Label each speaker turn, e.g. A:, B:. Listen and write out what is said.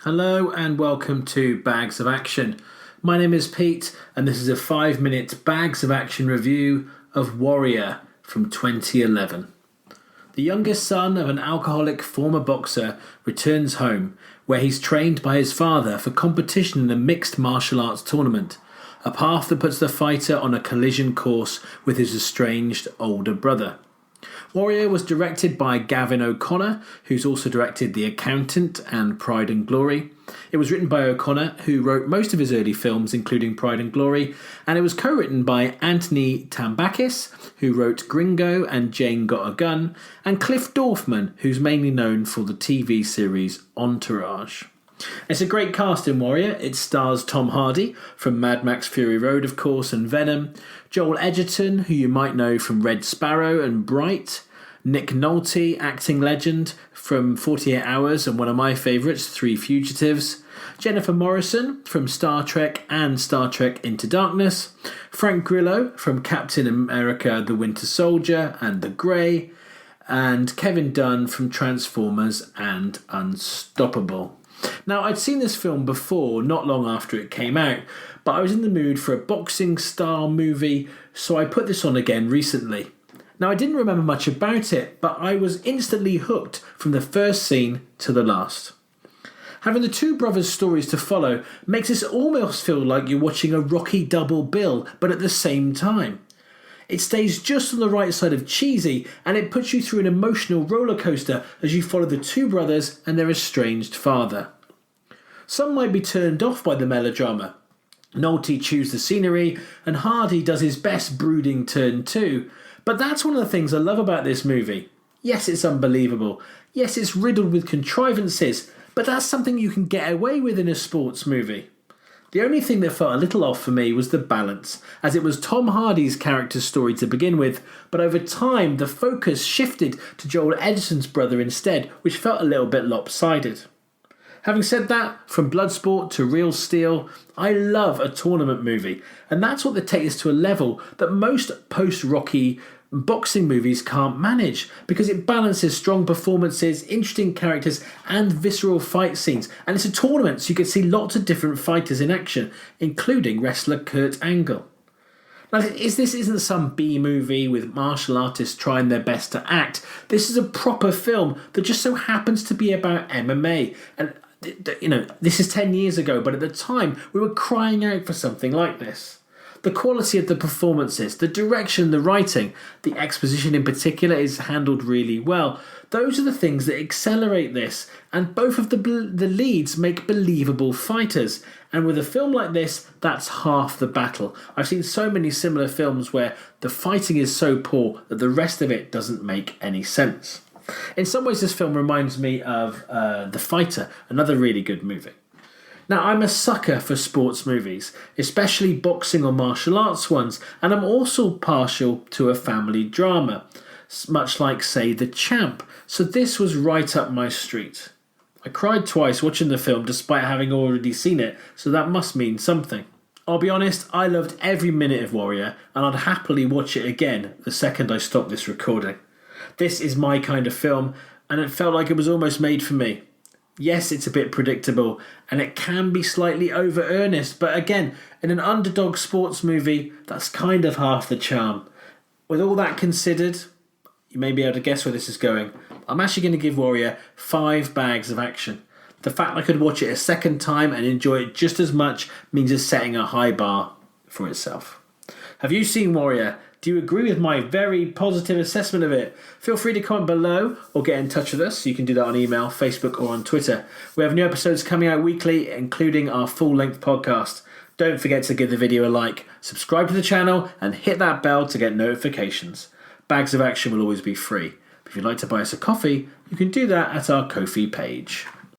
A: Hello and welcome to Bags of Action. My name is Pete and this is a 5-minute Bags of Action review of Warrior from 2011. The youngest son of an alcoholic former boxer returns home where he's trained by his father for competition in a mixed martial arts tournament, a path that puts the fighter on a collision course with his estranged older brother. Warrior was directed by Gavin O'Connor, who's also directed The Accountant and Pride and Glory. It was written by O'Connor, who wrote most of his early films, including Pride and Glory, and it was co-written by Anthony Tambakis, who wrote Gringo and Jane Got a Gun, and Cliff Dorfman, who's mainly known for the TV series Entourage. It's a great cast in Warrior. It stars Tom Hardy from Mad Max Fury Road, of course, and Venom, Joel Edgerton, who you might know from Red Sparrow and Bright, Nick Nolte, acting legend from 48 Hours and one of my favourites, Three Fugitives, Jennifer Morrison from Star Trek and Star Trek Into Darkness, Frank Grillo from Captain America the Winter Soldier and The Grey, and Kevin Dunn from Transformers and Unstoppable. Now, I'd seen this film before, not long after it came out, but I was in the mood for a boxing-style movie, so I put this on again recently. Now, I didn't remember much about it, but I was instantly hooked from the first scene to the last. Having the two brothers' stories to follow makes this almost feel like you're watching a Rocky double bill, but at the same time. It stays just on the right side of cheesy, and it puts you through an emotional roller coaster as you follow the two brothers and their estranged father. Some might be turned off by the melodrama. Nolte chews the scenery, and Hardy does his best brooding turn too. But that's one of the things I love about this movie. Yes, it's unbelievable. Yes, it's riddled with contrivances, but that's something you can get away with in a sports movie. The only thing that felt a little off for me was the balance, as it was Tom Hardy's character's story to begin with, but over time the focus shifted to Joel Edgerton's brother instead, which felt a little bit lopsided. Having said that, from Bloodsport to Real Steel, I love a tournament movie, and that's what that takes us to a level that most post-Rocky boxing movies can't manage, because it balances strong performances, interesting characters, and visceral fight scenes. And it's a tournament, so you can see lots of different fighters in action, including wrestler Kurt Angle. Now, this isn't some B-movie with martial artists trying their best to act. This is a proper film that just so happens to be about MMA. And, you know, this is 10 years ago, but at the time, we were crying out for something like this. The quality of the performances, the direction, the writing, the exposition in particular is handled really well. Those are the things that accelerate this, and both of the leads make believable fighters. And with a film like this, that's half the battle. I've seen so many similar films where the fighting is so poor that the rest of it doesn't make any sense. In some ways, this film reminds me of The Fighter, another really good movie. Now, I'm a sucker for sports movies, especially boxing or martial arts ones, and I'm also partial to a family drama, much like, say, The Champ, so this was right up my street. I cried twice watching the film despite having already seen it, so that must mean something. I'll be honest, I loved every minute of Warrior, and I'd happily watch it again the second I stopped this recording. This is my kind of film, and it felt like it was almost made for me. Yes, it's a bit predictable, and it can be slightly over-earnest, but again, in an underdog sports movie, that's kind of half the charm. With all that considered, you may be able to guess where this is going. I'm actually going to give Warrior 5 bags of action. The fact I could watch it a second time and enjoy it just as much means it's setting a high bar for itself. Have you seen Warrior? Do you agree with my very positive assessment of it? Feel free to comment below or get in touch with us. You can do that on email, Facebook or on Twitter. We have new episodes coming out weekly, including our full-length podcast. Don't forget to give the video a like, subscribe to the channel and hit that bell to get notifications. Bags of Action will always be free. If you'd like to buy us a coffee, you can do that at our Ko-fi page.